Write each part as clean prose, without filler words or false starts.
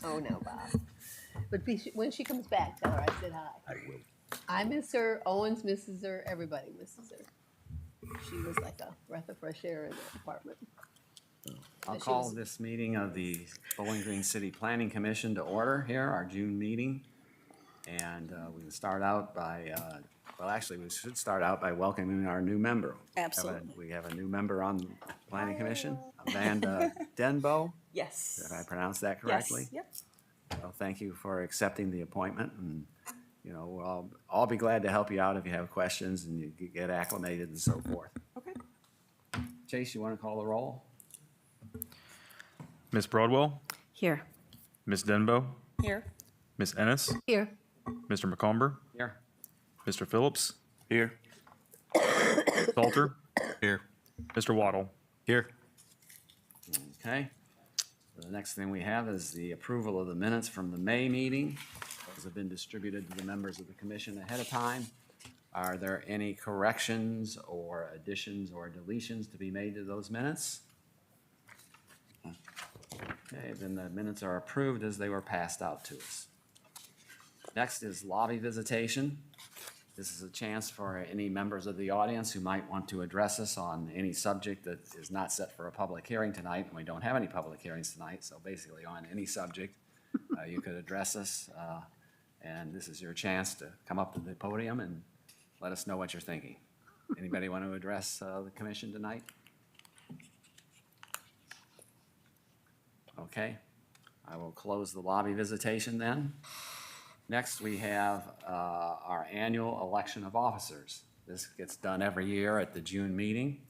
Oh, no, Bob. But when she comes back, tell her I said hi. I will. I miss her. Owens misses her. Everybody misses her. She was like a breath of fresh air in the department. I'll She call was- this meeting of the Bowling Green City Planning Commission to order here, our June meeting. And we can start out by, well, actually, we should start out by welcoming our new member. Absolutely. We have a new member on the Planning Commission, Amanda Denbo. Yes. Did I pronounce that correctly? Yes, yep. Well, thank you for accepting the appointment, and, you know, we'll all be glad to help you out if you have questions and you get acclimated and so forth. Okay. Chase, you want to call the roll? Ms. Broadwell, Here. Ms. Denbo, Here. Ms. Ennis, Here. Mr. McComber, Here. Mr. Phillips, Here. Salter, Here. Mr. Waddle. Here. Okay. The next thing we have is the approval of the minutes from the May meeting. Those have been distributed to the members of the commission ahead of time. Are there any corrections or additions or deletions to be made to those minutes? Okay, then the minutes are approved as they were passed out to us. Next is lobby visitation. This is a chance for any members of the audience who might want to address us on any subject that is not set for a public hearing tonight, and we don't have any public hearings tonight, so basically on any subject, you could address us, and this is your chance to come up to the podium and let us know what you're thinking. Anybody want to address the commission tonight? Okay, I will close the lobby visitation then. Next, we have our annual election of officers. This gets done every year at the June meeting.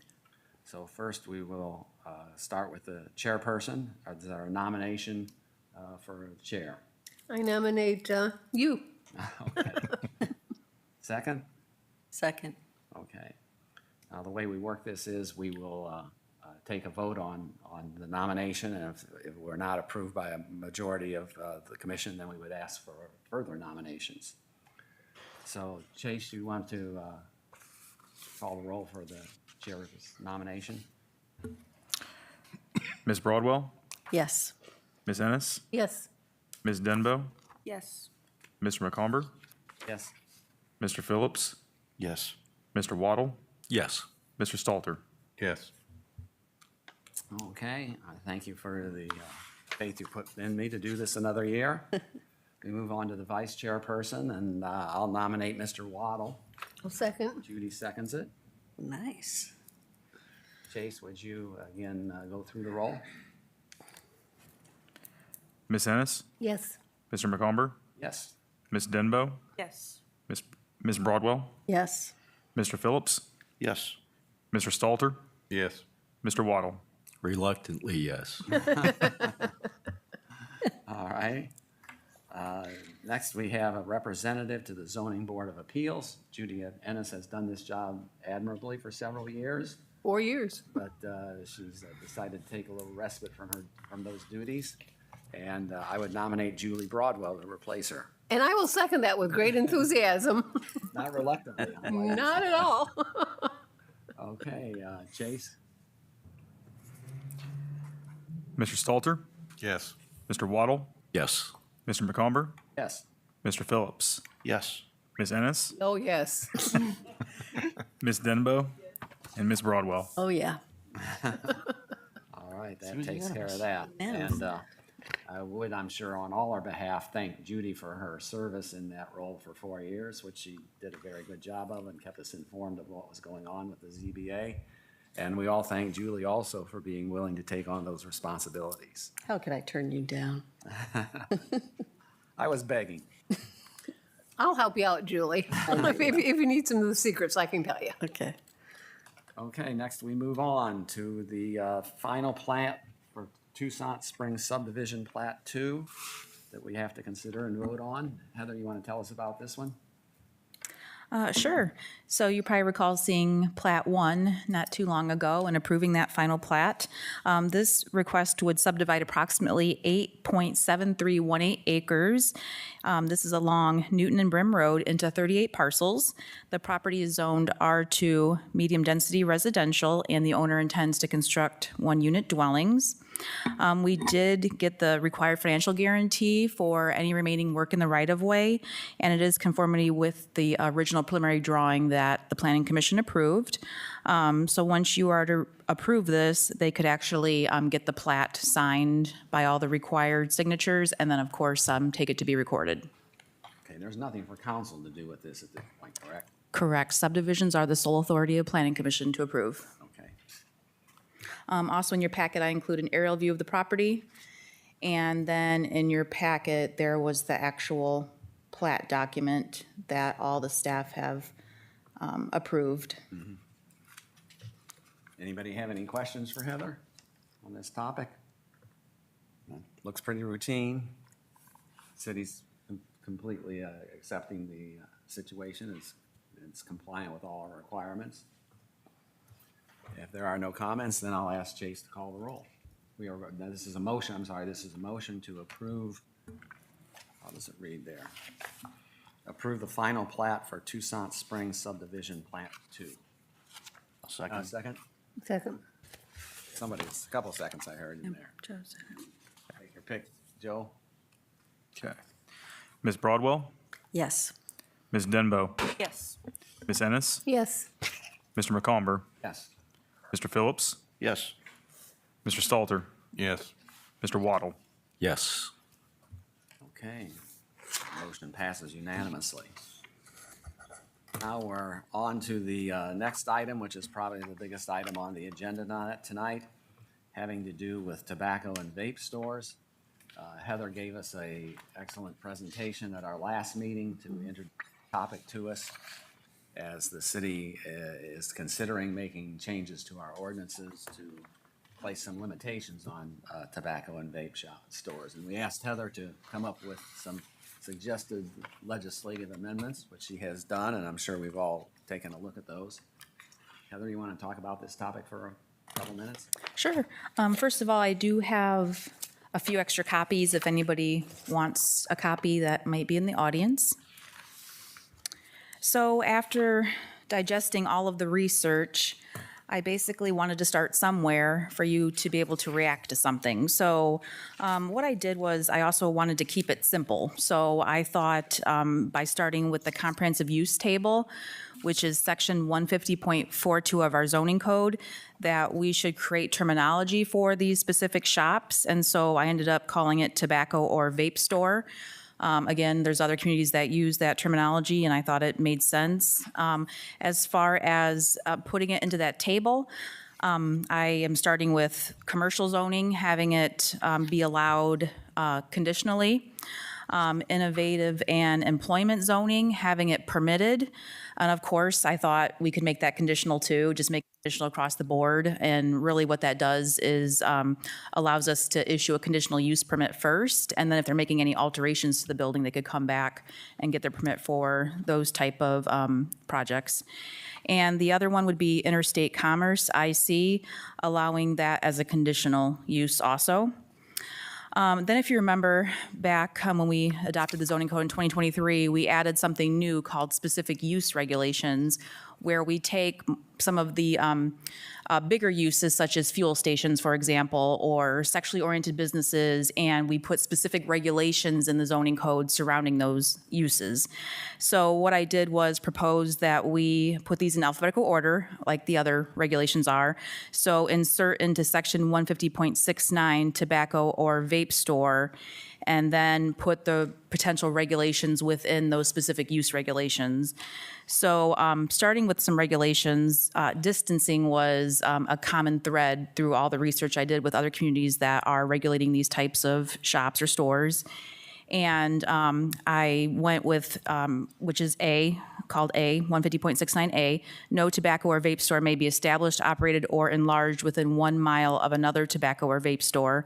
So first, we will start with the chairperson. Is there a nomination for chair? I nominate you. Okay. Second? Second. Okay. Now, the way we work this is we will take a vote on the nomination, and if we're not approved by a majority of the commission, then we would ask for further nominations. So Chase, you want to call the roll for the chair's nomination? Ms. Broadwell, Yes. Ms. Ennis, Yes. Ms. Denbo, Yes. Mr. McComber, Yes. Mr. Phillips, Yes. Mr. Waddle, Yes. Mr. Stalter. Yes. Okay, I thank you for the faith you put in me to do this another year. We move on to the vice chairperson, and I'll nominate Mr. Waddle. I'll second. Judy seconds it. Nice. Chase, would you again go through the roll? Ms. Ennis, Yes. Mr. McComber, Yes. Ms. Denbo, Yes. Ms. Broadwell, Yes. Mr. Phillips, Yes. Mr. Stalter, Yes. Mr. Waddle. Reluctantly, yes. All right. Next, we have a representative to the Zoning Board of Appeals. Judy Ennis has done this job admirably for several years, 4 years. but she's decided to take a little respite from those duties. And I would nominate Julie Broadwell to replace her. And I will second that with great enthusiasm. Not reluctantly. I'm glad. Not at all. Okay, Chase? Mr. Stalter, Yes. Mr. Waddle, Yes. Mr. McComber, Yes. Mr. Phillips, Yes. Ms. Ennis, Oh, yes. Ms. Denbo, and Ms. Broadwell. Oh, yeah. All right, that It's takes care of unanimous. that. Unanimous. And I would, I'm sure, on all our behalf, thank Judy for her service in that role for 4 years, which she did a very good job of and kept us informed of what was going on with the ZBA. And we all thank Julie also for being willing to take on those responsibilities. How could I turn you down? I was begging. I'll help you out, Julie. If you need some of the secrets, I can tell you. Okay. Okay, next we move on to the final plat for Toussaint Springs Subdivision Plat 2 that we have to consider and vote on. Heather, you want to tell us about this one? Sure. So you probably recall seeing Plat 1 not too long ago and approving that final plat. This request would subdivide approximately 8.7318 acres. This is along Newton and Brim Road into 38 parcels. The property is zoned R2 medium density residential, and the owner intends to construct one-unit dwellings. We did get the required financial guarantee for any remaining work in the right-of-way, and it is conformity with the original preliminary drawing that the Planning Commission approved. So once you are to approve this, they could actually get the plat signed by all the required signatures, and then, of course, take it to be recorded. Okay, there's nothing for council to do with this at this point, correct? Correct. Subdivisions are the sole authority of Planning Commission to approve. Okay. Also, in your packet, I include an aerial view of the property. And then in your packet, there was the actual plat document that all the staff have approved. Anybody have any questions for Heather on this topic? Looks pretty routine. City's completely accepting the situation. It's compliant with all our requirements. If there are no comments, then I'll ask Chase to call the roll. This is a motion, this is a motion to approve, how does it read there? Approve the final plat for Toussaint Springs subdivision plat 2. Second. Second? Second. A couple seconds I heard in there. Take your pick. Joe? Okay. Ms. Broadwell, Yes. Ms. Denbo, Yes. Ms. Ennis, Yes. Mr. McComber, Yes. Mr. Phillips, Yes. Mr. Stalter, Yes. Mr. Waddle. Yes. Okay. Motion passes unanimously. Now we're on to the next item, which is probably the biggest item on the agenda tonight, having to do with tobacco and vape stores. Heather gave us a excellent presentation at our last meeting to introduce the topic to us, as the city is considering making changes to our ordinances to place some limitations on tobacco and vape stores. And we asked Heather to come up with some suggested legislative amendments, which she has done, and I'm sure we've all taken a look at those. Heather, you want to talk about this topic for a couple minutes? Sure. First of all, I do have a few extra copies if anybody wants a copy that might be in the audience. So after digesting all of the research, I basically wanted to start somewhere for you to be able to react to something. So what I did was I also wanted to keep it simple. So I thought by starting with the comprehensive use table, which is section 150.42 of our zoning code, that we should create terminology for these specific shops. And so I ended up calling it tobacco or vape store. Again, there's other communities that use that terminology, and I thought it made sense. As far as putting it into that table, I am starting with commercial zoning, having it be allowed conditionally. Innovative and employment zoning, having it permitted. And of course, I thought we could make that conditional too, just make it conditional across the board. And really what that does is allows us to issue a conditional use permit first. And then if they're making any alterations to the building, they could come back and get their permit for those type of projects. And the other one would be interstate commerce, IC, allowing that as a conditional use also. Then if you remember back when we adopted the zoning code in 2023, we added something new called specific use regulations, where we take some of the bigger uses such as fuel stations, for example, or sexually oriented businesses, and we put specific regulations in the zoning code surrounding those uses. So what I did was propose that we put these in alphabetical order, like the other regulations are. So insert into section 150.69 tobacco or vape store, and then put the potential regulations within those specific use regulations. So starting with some regulations, distancing was a common thread through all the research I did with other communities that are regulating these types of shops or stores. And I went with, which is A, called A, 150.69A, no tobacco or vape store may be established, operated, or enlarged within 1 mile of another tobacco or vape store.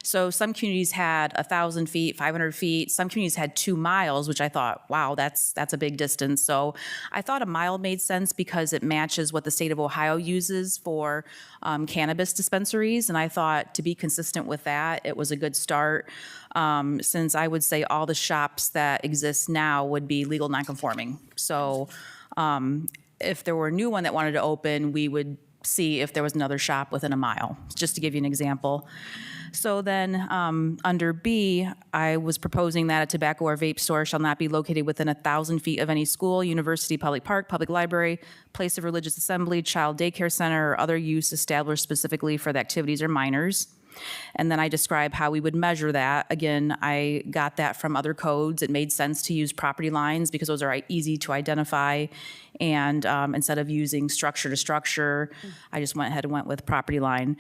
So some communities had 1,000 feet, 500 feet. Some communities had 2 miles, which I thought, wow, that's a big distance. So I thought a mile made sense because it matches what the state of Ohio uses for cannabis dispensaries. And I thought to be consistent with that, it was a good start. Since I would say all the shops that exist now would be legal nonconforming. So if there were a new one that wanted to open, we would see if there was another shop within a mile, just to give you an example. So then, under B, I was proposing that a tobacco or vape store shall not be located within 1,000 feet of any school, university, public park, public library, place of religious assembly, child daycare center, or other use established specifically for the activities or minors. And then I describe how we would measure that. Again, I got that from other codes. It made sense to use property lines because those are easy to identify. And instead of using structure to structure, I just went ahead and went with property line.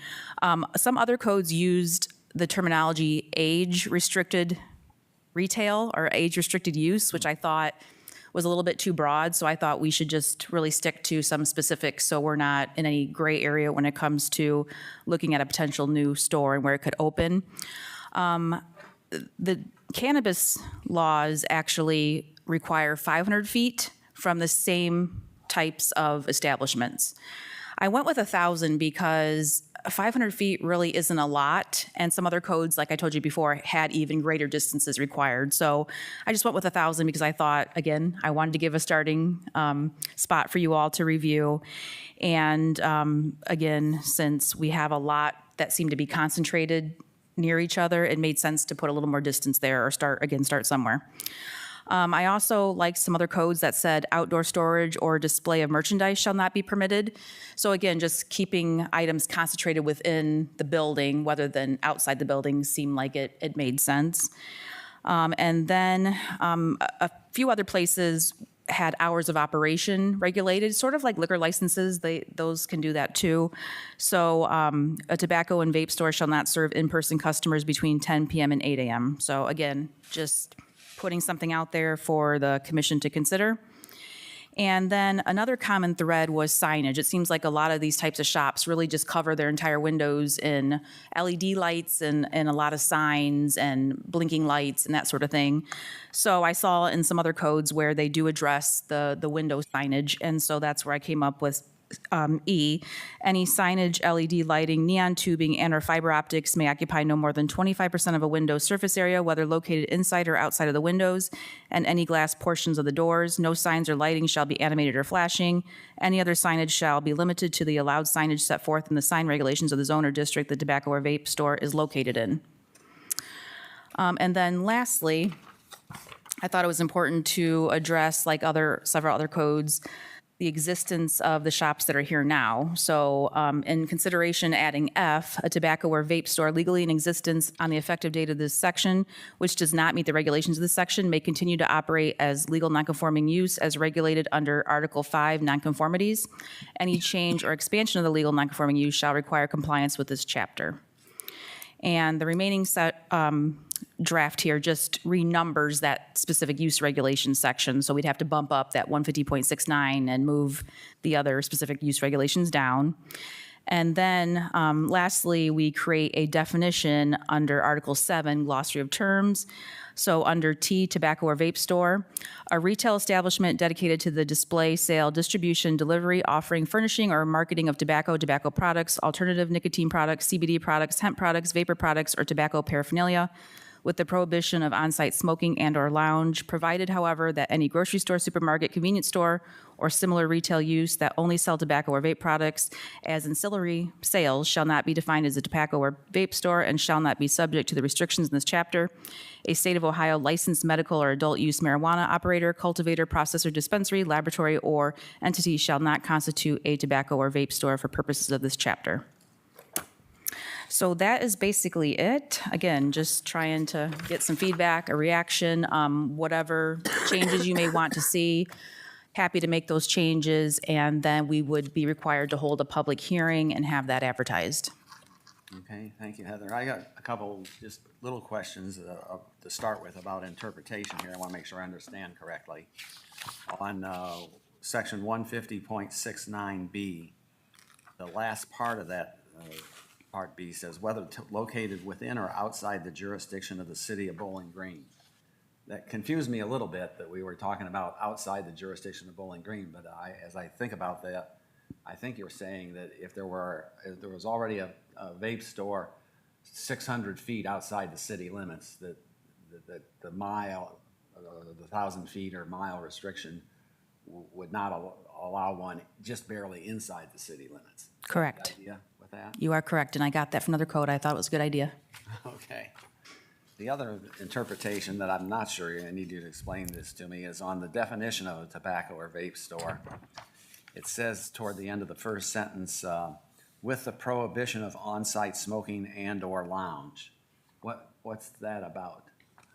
Some other codes used the terminology age-restricted retail or age-restricted use, which I thought was a little bit too broad, so I thought we should just really stick to some specifics so we're not in any gray area when it comes to looking at a potential new store and where it could open. The cannabis laws actually require 500 feet from the same types of establishments. I went with 1,000 because 500 feet really isn't a lot, and some other codes, like I told you before, had even greater distances required. So I just went with 1,000 because I thought, again, I wanted to give a starting spot for you all to review. And again, since we have a lot that seem to be concentrated near each other, it made sense to put a little more distance there or start somewhere. I also liked some other codes that said outdoor storage or display of merchandise shall not be permitted. So again, just keeping items concentrated within the building rather than outside the building seemed like it made sense. And then a few other places had hours of operation regulated, sort of like liquor licenses. Those can do that too. So a tobacco and vape store shall not serve in-person customers between 10 p.m. and 8 a.m. So again, just putting something out there for the commission to consider. And then another common thread was signage. It seems like a lot of these types of shops really just cover their entire windows in LED lights and a lot of signs and blinking lights and that sort of thing. So I saw in some other codes where they do address the window signage, and so that's where I came up with E, any signage, LED lighting, neon tubing, and/or fiber optics may occupy no more than 25% of a window's surface area, whether located inside or outside of the windows, and any glass portions of the doors. No signs or lighting shall be animated or flashing. Any other signage shall be limited to the allowed signage set forth in the sign regulations of the zone or district the tobacco or vape store is located in. And then lastly, I thought it was important to address, like several other codes, the existence of the shops that are here now. So in consideration adding F, a tobacco or vape store legally in existence on the effective date of this section, which does not meet the regulations of this section, may continue to operate as legal nonconforming use as regulated under Article 5 nonconformities. Any change or expansion of the legal nonconforming use shall require compliance with this chapter. And the remaining draft here just renumbers that specific use regulation section. So we'd have to bump up that 150.69 and move the other specific use regulations down. And then lastly, we create a definition under Article 7, glossary of terms. So under T, tobacco or vape store, a retail establishment dedicated to the display, sale, distribution, delivery, offering, furnishing, or marketing of tobacco, tobacco products, alternative nicotine products, CBD products, hemp products, vapor products, or tobacco paraphernalia, with the prohibition of on-site smoking and/or lounge, provided, however, that any grocery store, supermarket, convenience store, or similar retail use that only sell tobacco or vape products as ancillary sales shall not be defined as a tobacco or vape store and shall not be subject to the restrictions in this chapter. A state of Ohio licensed medical or adult use marijuana operator, cultivator, processor, dispensary, laboratory, or entity shall not constitute a tobacco or vape store for purposes of this chapter. So that is basically it. Again, just trying to get some feedback, a reaction, whatever changes you may want to see. Happy to make those changes, and then we would be required to hold a public hearing and have that advertised. Okay, thank you, Heather. I got a couple just little questions to start with about interpretation here. I want to make sure I understand correctly. On section 150.69B, the last part of that, Part B, says whether located within or outside the jurisdiction of the city of Bowling Green. That confused me a little bit that we were talking about outside the jurisdiction of Bowling Green, but as I think about that, I think you're saying that if there was already a vape store 600 feet outside the city limits, that the mile, the 1,000 feet or mile restriction would not allow one just barely inside the city limits. Correct. Idea with that? You are correct, and I got that from another code. I thought it was a good idea. Okay. The other interpretation that I'm not sure, I need you to explain this to me, is on the definition of a tobacco or vape store. It says toward the end of the first sentence, with the prohibition of on-site smoking and/or lounge. What's that about?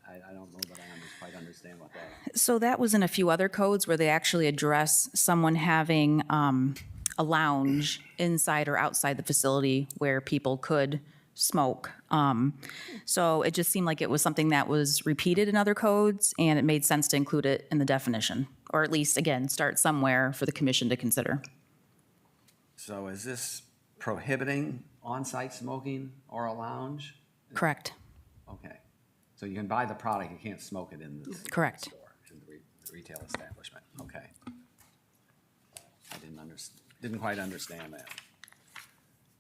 I don't know that I quite understand what that is. So that was in a few other codes where they actually address someone having a lounge inside or outside the facility where people could smoke. So it just seemed like it was something that was repeated in other codes, and it made sense to include it in the definition, or at least, again, start somewhere for the commission to consider. So is this prohibiting on-site smoking or a lounge? Correct. Okay. So you can buy the product, you can't smoke it in the Correct. store, in the retail establishment. Okay. I didn't quite understand that.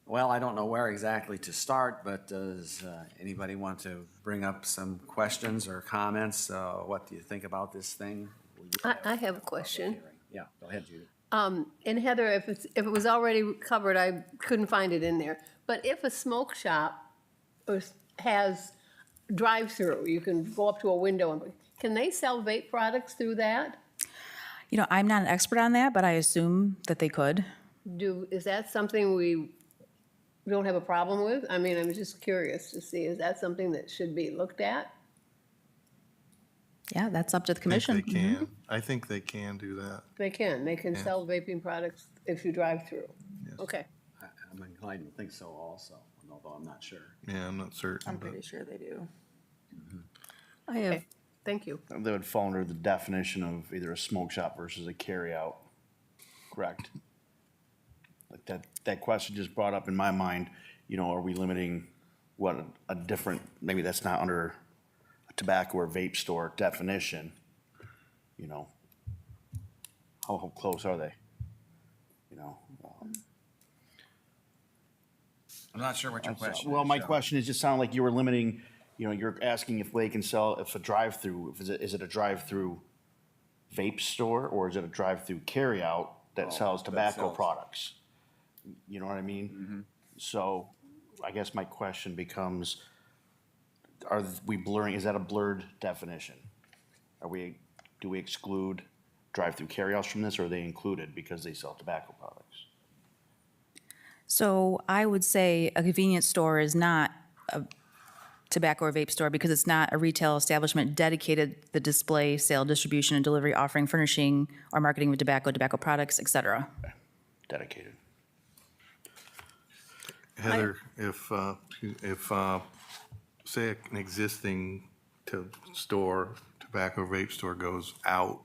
Well, I don't know where exactly to start, but does anybody want to bring up some questions or comments? What do you think about this thing? I have a question. Yeah, go ahead, Judy. And Heather, if it was already covered, I couldn't find it in there. But if a smoke shop has drive-through, you can go up to a window and, can they sell vape products through that? You know, I'm not an expert on that, but I assume that they could. Is that something we don't have a problem with? I mean, I'm just curious to see, is that something that should be looked at? Yeah, that's up to the I commission. think they can. I think they can do that. They can sell vaping products if you drive through. Yes. Okay. I'm inclined to think so also, although I'm not sure. Yeah, I'm not certain. I'm but- pretty sure they do. I have. Thank you. They would fall under the definition of either a smoke shop versus a carryout, correct? Like that question just brought up in my mind, you know, are we limiting what a different, maybe that's not under a tobacco or vape store definition, you know? How close are they? You know? I'm not sure what your question is. Well, my Joe. question is, just sounded like you were limiting, you know, you're asking if they can sell, if a drive-through, is it a drive-through vape store, or is it a drive-through carryout that sells that tobacco sells- products? You know what I mean? So I guess my question becomes, are we blurring, is that a blurred definition? Do we exclude drive-through carryouts from this, or are they included because they sell tobacco products? So I would say a convenience store is not a tobacco or vape store because it's not a retail establishment dedicated to the display, sale, distribution, and delivery, offering, furnishing, or marketing of tobacco, tobacco products, et cetera. Dedicated. Heather, if say an existing tobacco vape store goes out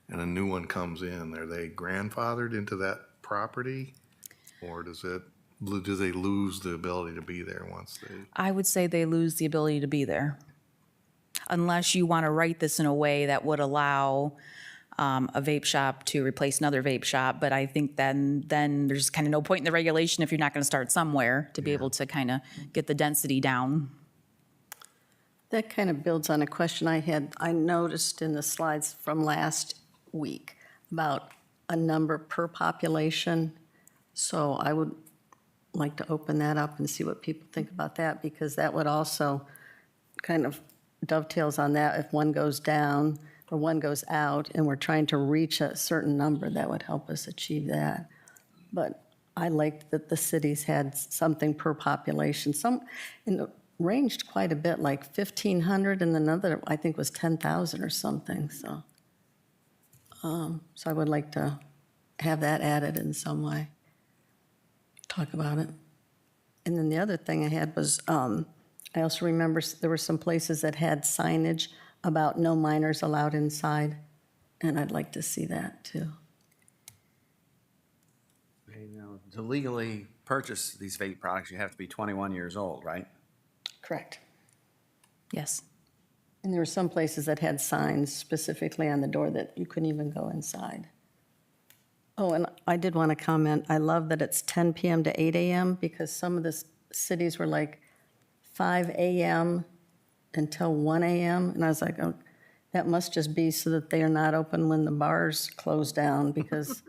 and a new one comes in, are they grandfathered into that property? Or do they lose the ability to be there once they? I would say they lose the ability to be there. Unless you want to write this in a way that would allow a vape shop to replace another vape shop. But I think then there's kind of no point in the regulation if you're not going to start somewhere to be able to kind of get the density down. That kind of builds on a question I noticed in the slides from last week about a number per population. So I would like to open that up and see what people think about that, because that would also kind of dovetails on that. If one goes down or one goes out and we're trying to reach a certain number, that would help us achieve that. But I liked that the cities had something per population. And it ranged quite a bit, like 1,500, and another, I think, was 10,000 or something. So I would like to have that added in some way. Talk about it. And then the other thing I had was, I also remember there were some places that had signage about no minors allowed inside, and I'd like to see that too. You know, to legally purchase these vape products, you have to be 21 years old, right? Correct. Yes. And there were some places that had signs specifically on the door that you couldn't even go inside. Oh, and I did want to comment, I love that it's 10 PM to 8 AM, because some of the cities were like 5 AM until 1 AM, and I was like, oh, That must just be so that they are not open when the bars close down, because,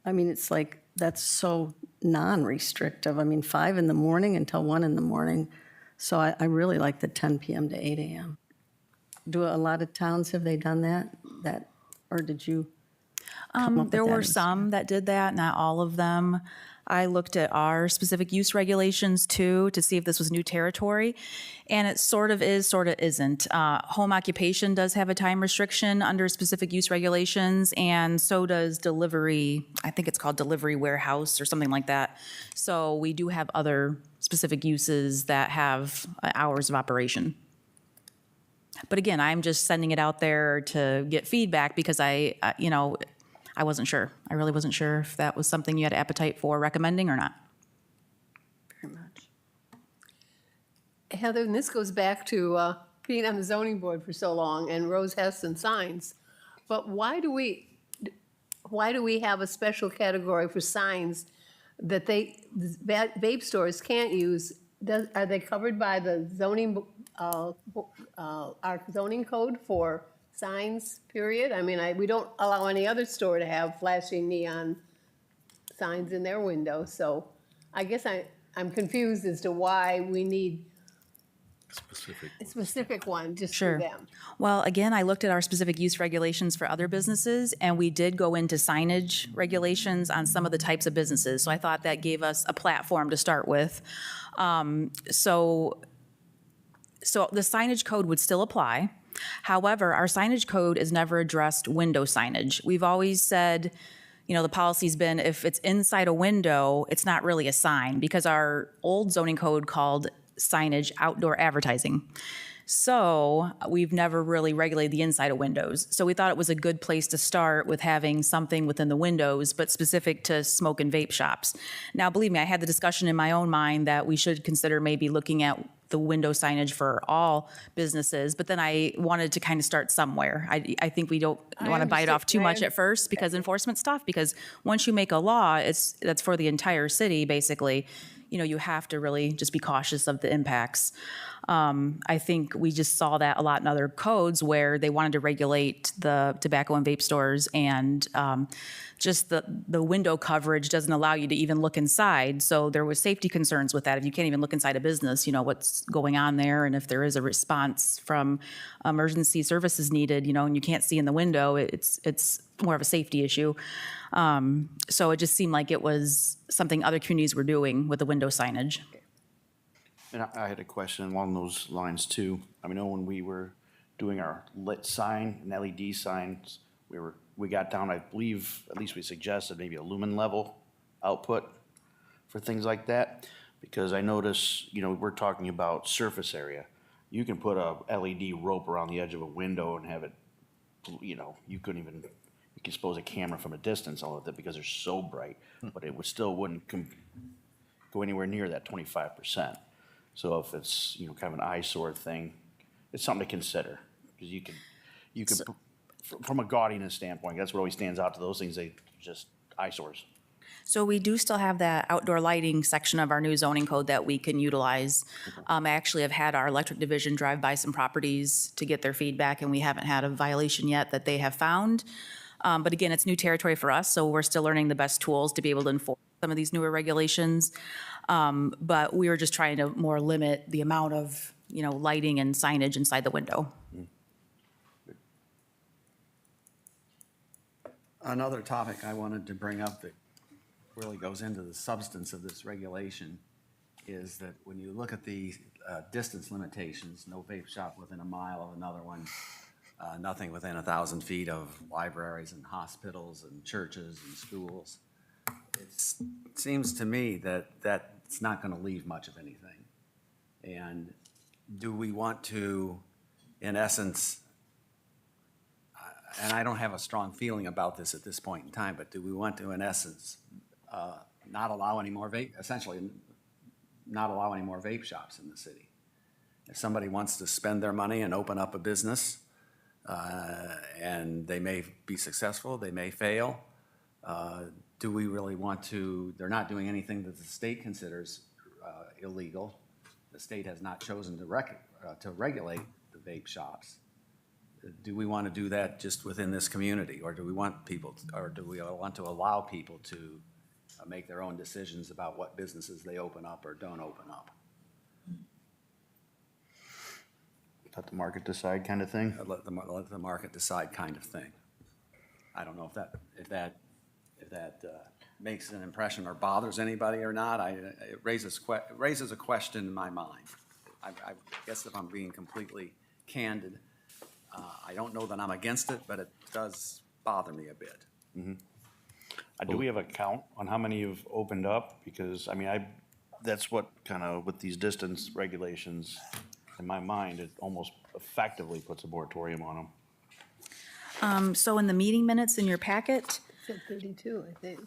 I mean, it's like, that's so non-restrictive. I mean, 5 in the morning until 1 in the morning. So I really like the 10 PM to 8 AM. Do a lot of towns, have they done that? Or did you come up with There that were as- some that did that, not all of them. I looked at our specific use regulations too to see if this was new territory, and it sort of is, sort of isn't. Home occupation does have a time restriction under specific use regulations, and so does delivery. I think it's called delivery warehouse or something like that. So we do have other specific uses that have hours of operation. But again, I'm just sending it out there to get feedback because I wasn't sure. I really wasn't sure if that was something you had appetite for recommending or not. Very much. Heather, and this goes back to being on the zoning board for so long and Rose Heston signs. But why do we have a special category for signs that vape stores can't use? Are they covered by the zoning, our zoning code for signs, period? I mean, we don't allow any other store to have flashing neon signs in their window, so I guess I'm confused as to why we need Specific. a specific one just Sure. for them. Well, again, I looked at our specific use regulations for other businesses, and we did go into signage regulations on some of the types of businesses. So I thought that gave us a platform to start with. So the signage code would still apply. However, our signage code has never addressed window signage. We've always said, the policy's been if it's inside a window, it's not really a sign, because our old zoning code called signage outdoor advertising. So we've never really regulated the inside of windows. So we thought it was a good place to start with having something within the windows, but specific to smoke and vape shops. Now, believe me, I had the discussion in my own mind that we should consider maybe looking at the window signage for all businesses, but then I wanted to kind of start somewhere. I think we don't want to bite off too understand. much at first because enforcement's tough, because once you make a law, that's for the entire city, basically. You have to really just be cautious of the impacts. I think we just saw that a lot in other codes where they wanted to regulate the tobacco and vape stores, and just the window coverage doesn't allow you to even look inside. So there was safety concerns with that. If you can't even look inside a business, what's going on there, and if there is a response from emergency services needed, and you can't see in the window, it's more of a safety issue. So it just seemed like it was something other communities were doing with the window signage. And I had a question along those lines too. I know when we were doing our lit sign and LED signs, we got down, I believe, at least we suggested maybe a lumen level output for things like that. Because I notice, we're talking about surface area. You can put a LED rope around the edge of a window and have it, you can expose a camera from a distance all of it because they're so bright, but it wouldn't go anywhere near that 25%. So if it's, kind of an eyesore thing, it's something to consider, because you can, from a gaudiness standpoint, that's what always stands out to those things, they just eyesores. So we do still have that outdoor lighting section of our new zoning code that we can utilize. I actually have had our electric division drive by some properties to get their feedback, and we haven't had a violation yet that they have found. But again, it's new territory for us, so we're still learning the best tools to be able to enforce some of these newer regulations. But we were just trying to more limit the amount of, lighting and signage inside the window. Another topic I wanted to bring up that really goes into the substance of this regulation is that when you look at the distance limitations, no vape shop within a mile of another one, nothing within 1,000 feet of libraries and hospitals and churches and schools. It seems to me that it's not going to leave much of anything. And do we want to, in essence, and I don't have a strong feeling about this at this point in time, but do we want to, in essence, not allow any more essentially not allow any more vape shops in the city? If somebody wants to spend their money and open up a business, and they may be successful, they may fail, do we really want to, they're not doing anything that the state considers illegal. The state has not chosen to regulate the vape shops. do we want to do that just within this community? Or do we want people, or do we want to allow people to make their own decisions about what businesses they open up or don't open up? Let the market decide kind of thing. Let the market decide kind of thing. I don't know if that makes an impression or bothers anybody or not. It raises a question in my mind. I guess if I'm being completely candid, I don't know that I'm against it, but it does bother me a bit. Do we have a count on how many have opened up? Because, I mean, that's what kind of, with these distance regulations, in my mind, it almost effectively puts a moratorium on them. So in the meeting minutes in your packet, Said 32, I think.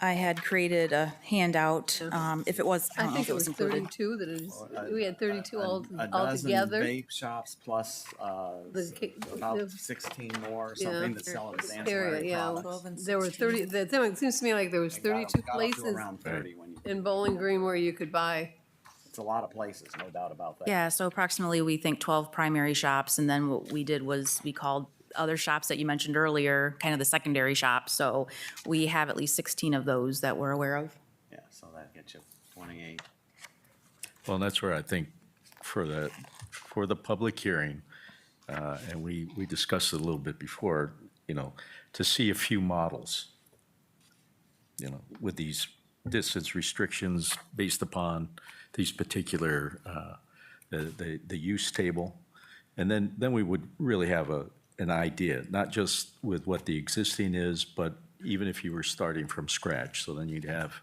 I had created a handout, if it was, I I don't know think if it was included. 32 that is, we had 32 A dozen altogether. vape shops plus about 16 more or something that sell ancillary Yeah, products. there were 30, it seems to me like there was 32 Got up to places around 30 when you, in Bowling Green where you could buy. it's a lot of places, no doubt about that. Yeah, so approximately, we think 12 primary shops, and then what we did was we called other shops that you mentioned earlier, kind of the secondary shops. So we have at least 16 of those that we're aware of. Yeah, so that gets you 28. Well, and that's where I think for the public hearing, and we discussed it a little bit before, to see a few models, with these distance restrictions based upon these particular, the use table. And then we would really have an idea, not just with what the existing is, but even if you were starting from scratch. So then you'd have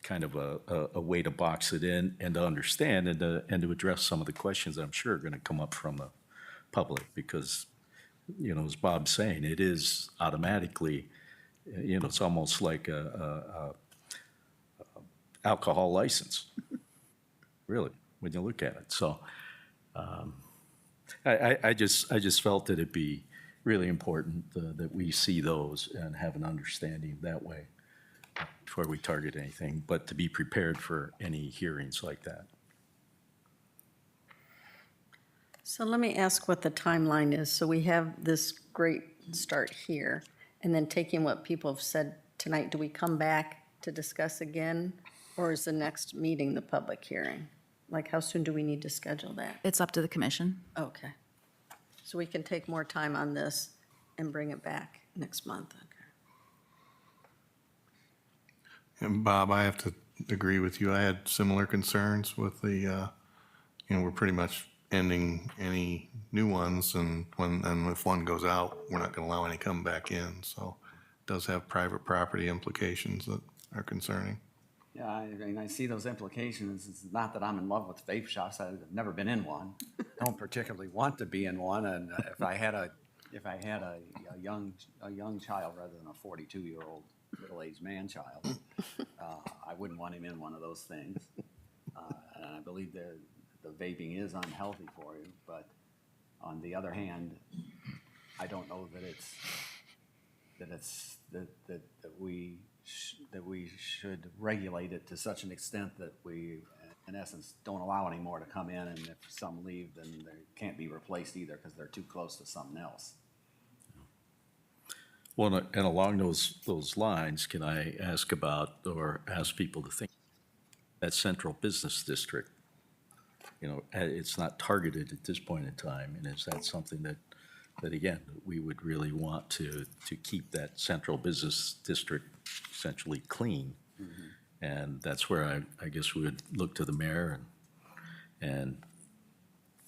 kind of a way to box it in and to understand and to address some of the questions I'm sure are going to come up from the public. Because, as Bob's saying, it is automatically, it's almost like a alcohol license, really, when you look at it. So I just felt that it'd be really important that we see those and have an understanding that way before we target anything, but to be prepared for any hearings like that. So let me ask what the timeline is. So we have this great start here, and then taking what people have said tonight, do we come back to discuss again? Or is the next meeting the public hearing? Like, how soon do we need to schedule that? It's up to the commission. Okay. So we can take more time on this and bring it back next month, okay? And Bob, I have to agree with you. I had similar concerns with the, we're pretty much ending any new ones, and if one goes out, we're not gonna allow any come back in. So it does have private property implications that are concerning. Yeah, I mean, I see those implications. It's not that I'm in love with vape shops. I've never been in one. Don't particularly want to be in one. And if I had a young child rather than a 42-year-old middle-aged man-child, I wouldn't want him in one of those things. And I believe the vaping is unhealthy for you. But on the other hand, I don't know that we should regulate it to such an extent that we, in essence, don't allow any more to come in, and if some leave, then they can't be replaced either because they're too close to something else. Well, and along those lines, can I ask about, or ask people to think, that central business district, it's not targeted at this point in time, and is that something that again, we would really want to keep that central business district essentially clean? And that's where I guess we would look to the mayor and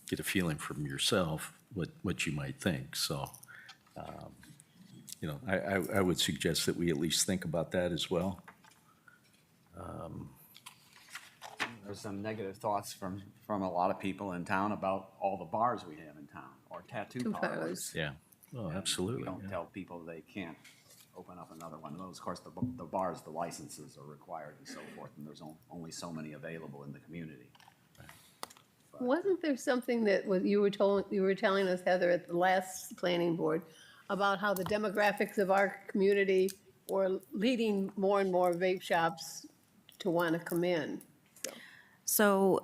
get a feeling from yourself what you might think. So, I would suggest that we at least think about that as well. There's some negative thoughts from a lot of people in town about all the bars we have in town, or tattoo parlors. Yeah, well, absolutely. We don't yeah. tell people they can't open up another one of those. Of course, the bars, the licenses are required and so forth, and there's only so many available in the community. Wasn't there something that you were telling us, Heather, at the last planning board about how the demographics of our community were leading more and more vape shops to want to come in? So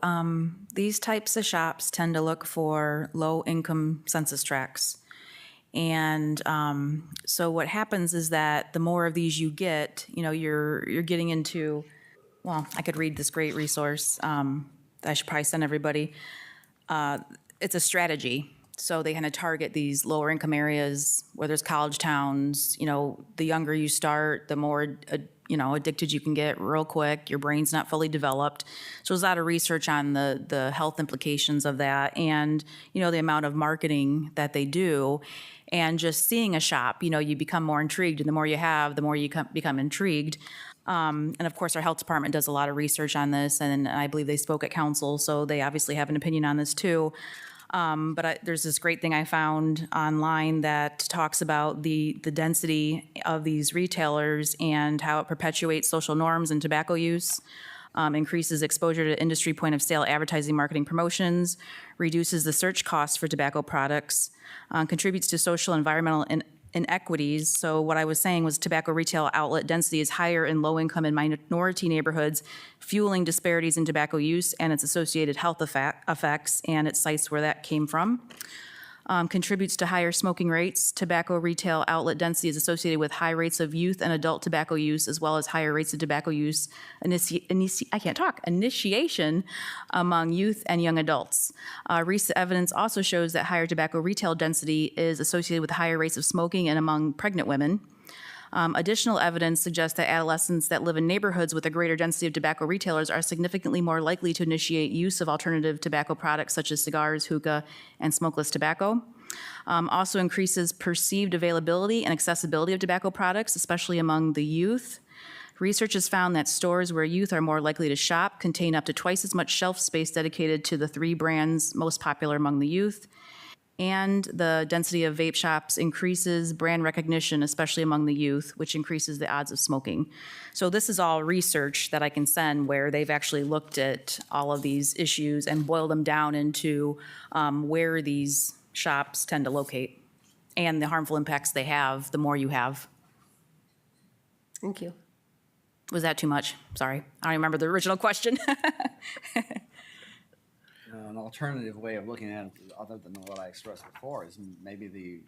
these types of shops tend to look for low-income census tracts. And so what happens is that the more of these you get, you're getting into, well, I could read this great resource that I should probably send everybody. It's a strategy. So they kind of target these lower income areas where there's college towns. The younger you start, the more addicted you can get real quick. Your brain's not fully developed. So there's a lot of research on the health implications of that, and the amount of marketing that they do. And just seeing a shop, you become more intrigued, and the more you have, the more you become intrigued. And of course, our health department does a lot of research on this, and I believe they spoke at council, so they obviously have an opinion on this too. But there's this great thing I found online that talks about the density of these retailers and how it perpetuates social norms and tobacco use, increases exposure to industry point of sale advertising, marketing, promotions, reduces the search costs for tobacco products, contributes to social environmental inequities. So what I was saying was tobacco retail outlet density is higher in low-income and minority neighborhoods, fueling disparities in tobacco use and its associated health effects, and it cites where that came from. Contributes to higher smoking rates. Tobacco retail outlet density is associated with high rates of youth and adult tobacco use, as well as higher rates of tobacco use initiation among youth and young adults. Recent evidence also shows that higher tobacco retail density is associated with higher rates of smoking and among pregnant women. Additional evidence suggests that adolescents that live in neighborhoods with a greater density of tobacco retailers are significantly more likely to initiate use of alternative tobacco products such as cigars, hookah, and smokeless tobacco. Also increases perceived availability and accessibility of tobacco products, especially among the youth. Research has found that stores where youth are more likely to shop contain up to twice as much shelf space dedicated to the 3 brands most popular among the youth. And the density of vape shops increases brand recognition, especially among the youth, which increases the odds of smoking. So this is all research that I can send where they've actually looked at all of these issues and boiled them down into where these shops tend to locate and the harmful impacts they have the more you have. Thank you. Was that too much? Sorry. I don't remember the original question. An alternative way of looking at it, other than what I expressed before, is maybe the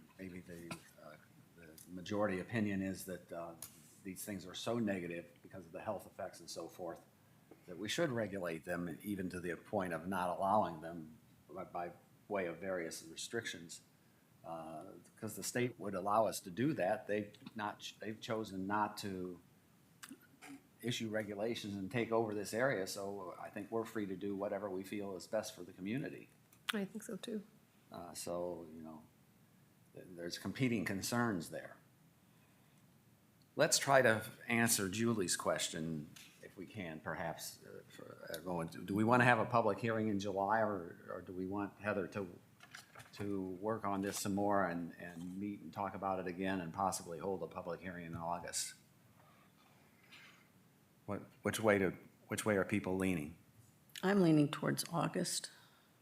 majority opinion is that these things are so negative because of the health effects and so forth that we should regulate them, even to the point of not allowing them by way of various restrictions. Because the state would allow us to do that, they've chosen not to issue regulations and take over this area, so I think we're free to do whatever we feel is best for the community. I think so too. So, there's competing concerns there. Let's try to answer Julie's question, if we can, perhaps. Do we want to have a public hearing in July, or do we want Heather to work on this some more and meet and talk about it again and possibly hold a public hearing in August? Which way are people leaning? I'm leaning towards August.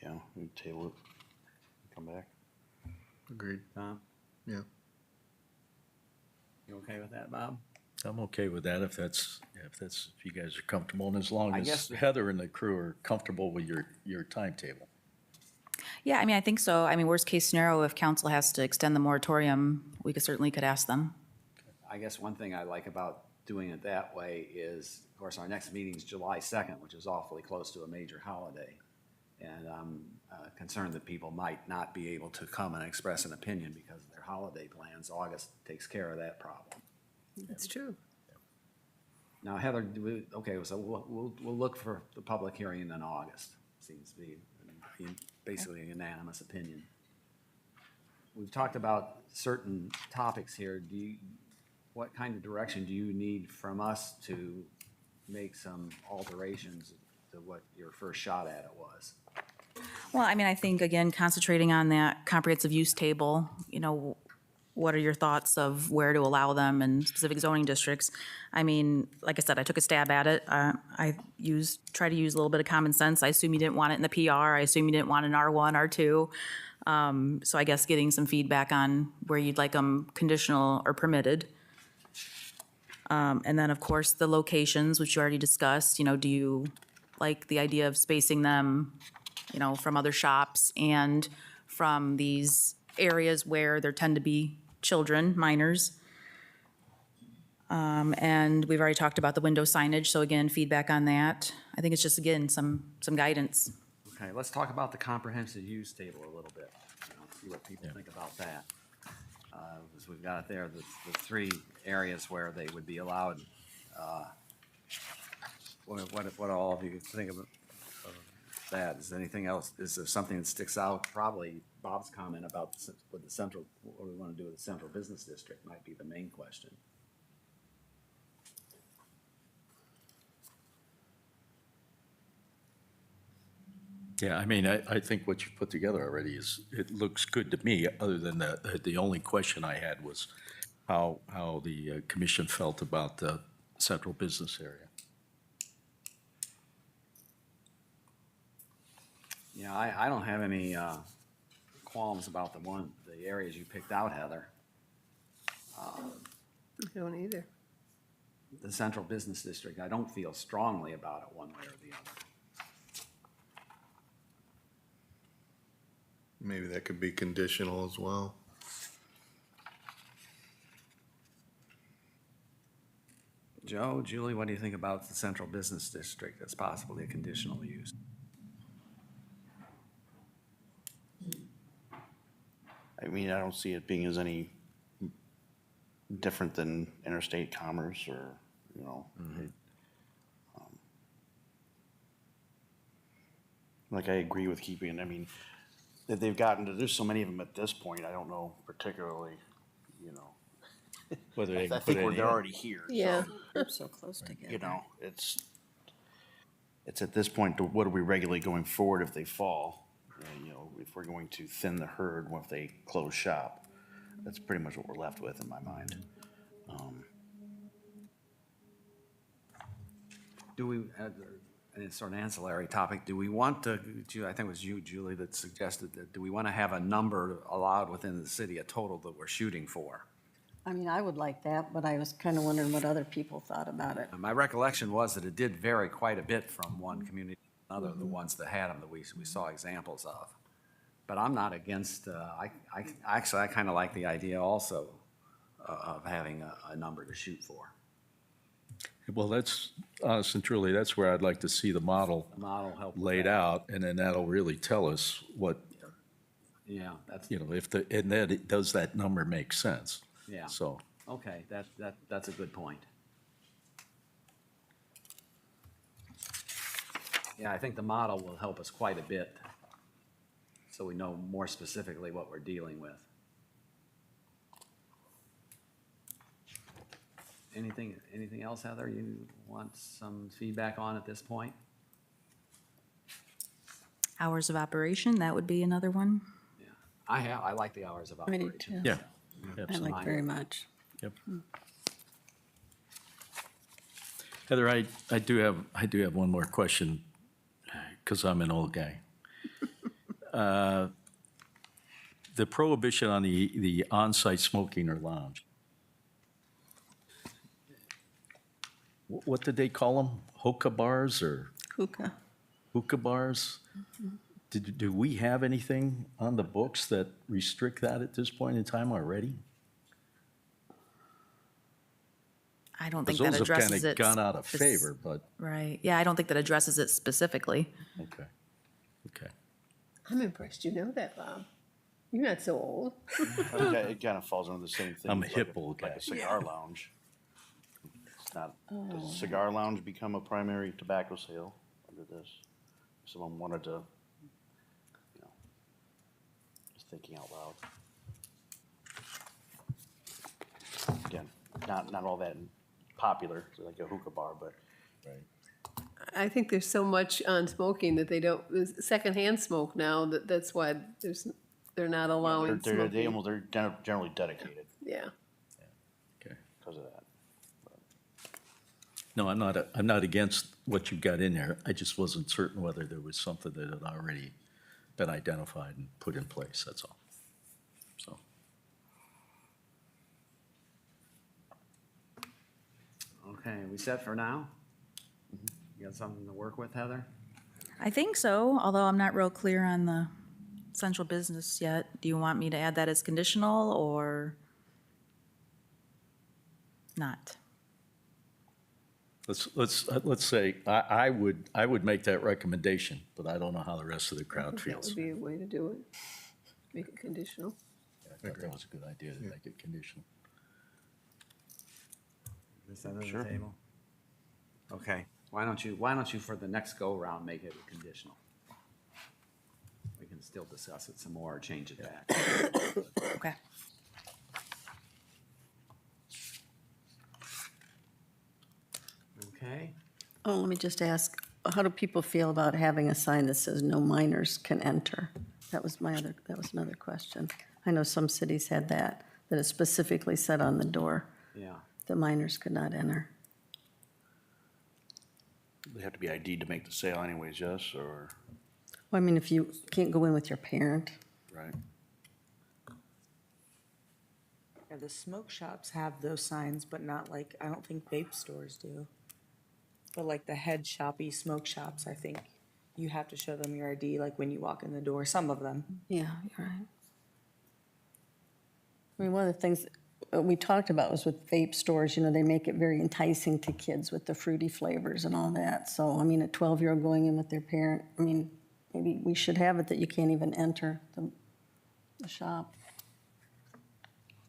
Yeah, we table it, come back. Agreed. Tom, Yeah. you okay with that, Bob? I'm okay with that if you guys are comfortable, and as long I as guess- Heather and the crew are comfortable with your timetable. Yeah, I mean, I think so. I mean, worst case scenario, if council has to extend the moratorium, we could ask them. I guess one thing I like about doing it that way is, of course, our next meeting is July 2nd, which is awfully close to a major holiday. And I'm concerned that people might not be able to come and express an opinion because of their holiday plans. August takes care of that problem. That's true. Now, Heather, so we'll look for the public hearing in August. Seems to be basically a unanimous opinion. We've talked about certain topics here. What kind of direction do you need from us to make some alterations to what your first shot at it was? Well, I mean, I think, again, concentrating on that comprehensive use table, what are your thoughts of where to allow them in specific zoning districts? I mean, like I said, I took a stab at it. I try to use a little bit of common sense. I assume you didn't want it in the PR. I assume you didn't want an R1, R2. So I guess getting some feedback on where you'd like them conditional or permitted. And then, of course, the locations, which you already discussed, do you like the idea of spacing them, from other shops and from these areas where there tend to be children, minors. And we've already talked about the window signage, so again, feedback on that. I think it's just, again, some guidance. Okay, let's talk about the comprehensive use table a little bit, see what people think about that. As we've got it there, the three areas where they would be allowed. What all of you think of that? Is there anything else? Is there something that sticks out? Probably Bob's comment about what we want to do with the central business district might be the main question. Yeah, I mean, I think what you've put together already it looks good to me, other than the only question I had was how the commission felt about the central business area. Yeah, I don't have any qualms about the areas you picked out, Heather. I don't either. The central business district, I don't feel strongly about it one way or the other. Maybe that could be conditional as well. Joe, Julie, what do you think about the central business district as possibly a conditional use? I mean, I don't see it being as any different than interstate commerce or, like I agree with keeping, I mean, that they've gotten to, there's so many of them at this point, I don't know particularly, Whether they I can put think any they're in. already here. so, Yeah. They're so close together. It's at this point, what are we regulate going forward if they fall? If we're going to thin the herd, if they close shop, that's pretty much what we're left with in my mind. Do we, and it's sort of an ancillary topic, do we want to, I think it was you, Julie, that suggested that, do we want to have a number allowed within the city, a total that we're shooting for? I mean, I would like that, but I was kind of wondering what other people thought about it. And my recollection was that it did vary quite a bit from one community to another, the ones that had them that we saw examples of. But I'm not against, I kind of like the idea also of having a number to shoot for. Well, that's, honest and truly, that's where I'd like to see the model The model help with laid that. out, and then that'll really tell us what, Yeah, that's, and then does that number make sense? yeah. So, Okay, that's a good point. Yeah, I think the model will help us quite a bit, so we know more specifically what we're dealing with. Anything else, Heather, you want some feedback on at this point? Hours of operation, that would be another one. Yeah, I like the hours of I do operation. too. yeah. I absolutely. like very much. Yep. Heather, I do have one more question, because I'm an old guy. The prohibition on the on-site smoking or lounge. What did they call them? Hookah bars or Hookah. hookah bars? Do we have anything on the books that restrict that at this point in time already? I don't Because think that those have kind addresses of it. gone out of spec- favor, but, Right, yeah, I don't think that addresses it specifically. okay, okay. I'm impressed you know that, Bob. You're not so old. It kind of falls under the same thing. I'm a as hip old like guy. a cigar lounge. It's not, does a cigar lounge become a primary tobacco sale under this? If someone wanted to, just thinking out loud. Again, not all that popular, like a hookah bar, but I think there's so much on smoking that they don't, there's secondhand smoke now, that's why they're not allowing they're smoking. generally dedicated Yeah. Okay. because of that. No, I'm not against what you've got in there. I just wasn't certain whether there was something that had already been identified and put in place, that's all. So, Okay, we set for now? You got something to work with, Heather? I think so, although I'm not real clear on the central business yet. Do you want me to add that as conditional or not? Let's say, I would make that recommendation, but I don't know how the rest of the crowd That feels. would be a way to do it. Make it conditional. I thought that was a good idea to make it conditional. Is that on the table? Okay, why don't you, for the next go-round, make it conditional? We can still discuss it some more, or change it back. Okay. Okay, Oh, let me just ask, how do people feel about having a sign that says no minors can enter? That was another question. I know some cities had that it specifically said on the door yeah. that minors could not enter. They have to be ID'd to make the sale anyways, yes, or, Well, I mean, if you can't go in with your parent, right? Yeah, the smoke shops have those signs, but not like, I don't think vape stores do. But like the head shoppy smoke shops, I think you have to show them your ID, like when you walk in the door, some of them. yeah, you're right. I mean, one of the things we talked about was with vape stores, they make it very enticing to kids with the fruity flavors and all that. So, I mean, a 12-year-old going in with their parent, I mean, maybe we should have it that you can't even enter the shop.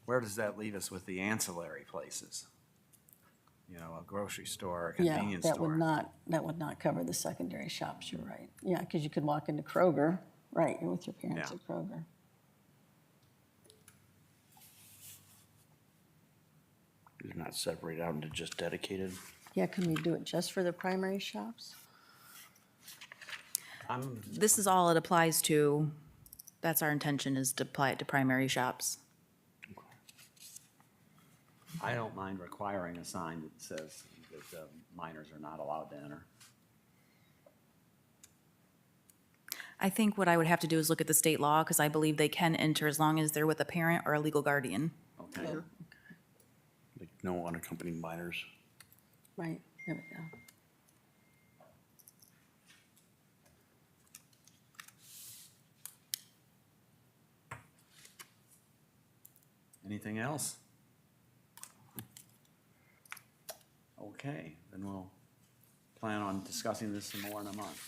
Where does that leave us with the ancillary places? You know, a grocery store, a Yeah, convenience that store. would not cover the secondary shops, you're right. Yeah, because you could walk into Kroger, right, you're with your parents Yeah. at Kroger. They're not separated out into just dedicated. Yeah, can we do it just for the primary shops? This is all it applies to. That's our intention, is to apply it to primary shops. I don't mind requiring a sign that says that minors are not allowed to enter. I think what I would have to do is look at the state law, because I believe they can enter as long as they're with a parent or a legal guardian. Okay, Like no unaccompanied minors. Right, there we go. anything else? Okay, then we'll plan on discussing this some more in a month.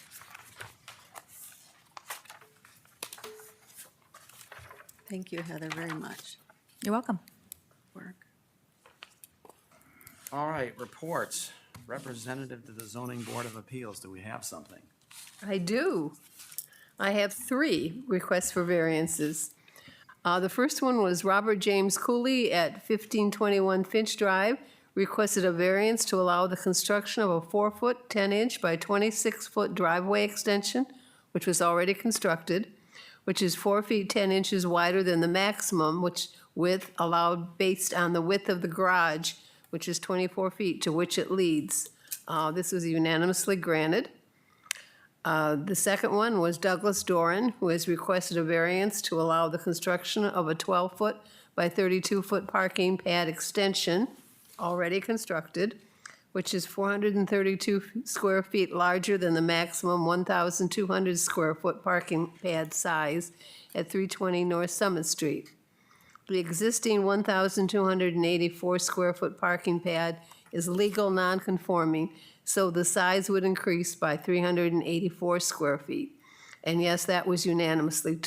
Thank you, Heather, very much. You're welcome. Work. All right, reports. Representative to the Zoning Board of Appeals, do we have something? I do. I have 3 requests for variances. The first one was Robert James Cooley at 1521 Finch Drive, requested a variance to allow the construction of a 4-foot, 10-inch by 26-foot driveway extension, which was already constructed, which is 4 feet 10 inches wider than the maximum which width allowed based on the width of the garage, which is 24 feet, to which it leads. This was unanimously granted. The second one was Douglas Doran, who has requested a variance to allow the construction of a 12-foot by 32-foot parking pad extension, already constructed, which is 432 square feet larger than the maximum 1,200 square foot parking pad size at 320 North Summit Street. The existing 1,284 square foot parking pad is legal non-conforming, so the size would increase by 384 square feet. And yes, that was unanimously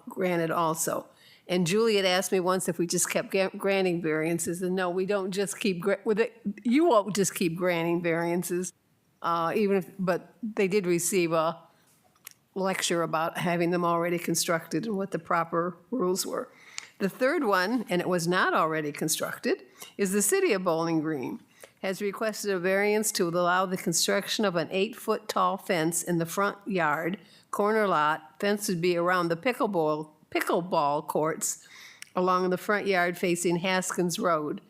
granted also. And Julie had asked me once if we just kept granting variances, and no, we don't just keep, you won't just keep granting variances, but they did receive a lecture about having them already constructed and what the proper rules were. The third one, and it was not already constructed, is the City of Bowling Green has requested a variance to allow the construction of an 8-foot tall fence in the front yard, corner lot. Fence would be around the pickleball courts along the front yard facing Haskins Road,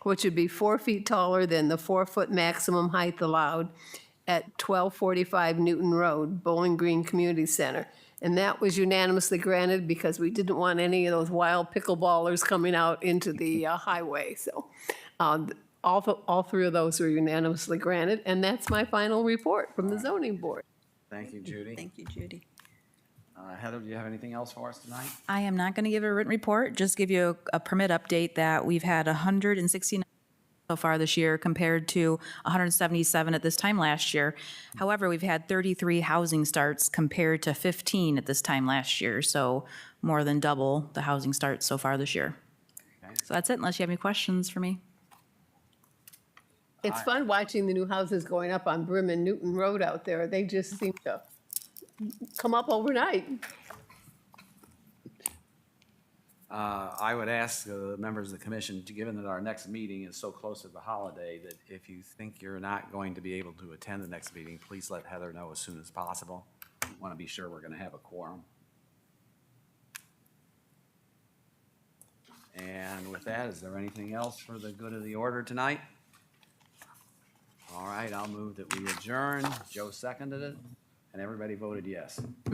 which would be 4 feet taller than the 4-foot maximum height allowed at 1245 Newton Road, Bowling Green Community Center. And that was unanimously granted because we didn't want any of those wild pickleballers coming out into the highway. So all three of those were unanimously granted, and that's my final report from the zoning board. Thank you, Judy. Thank you, Judy. Heather, do you have anything else for us tonight? I am not going to give a written report, just give you a permit update that we've had 169 so far this year compared to 177 at this time last year. However, we've had 33 housing starts compared to 15 at this time last year, so more than double the housing starts so far this year. Okay. So that's it, unless you have any questions for me. It's fun watching the new houses going up on Brim and Newton Road out there. They just seem to come up overnight. I would ask the members of the commission, given that our next meeting is so close to the holiday, that if you think you're not going to be able to attend the next meeting, please let Heather know as soon as possible. We want to be sure we're going to have a quorum. And with that, is there anything else for the good of the order tonight? All right, I'll move that we adjourn. Joe seconded it, and everybody voted yes.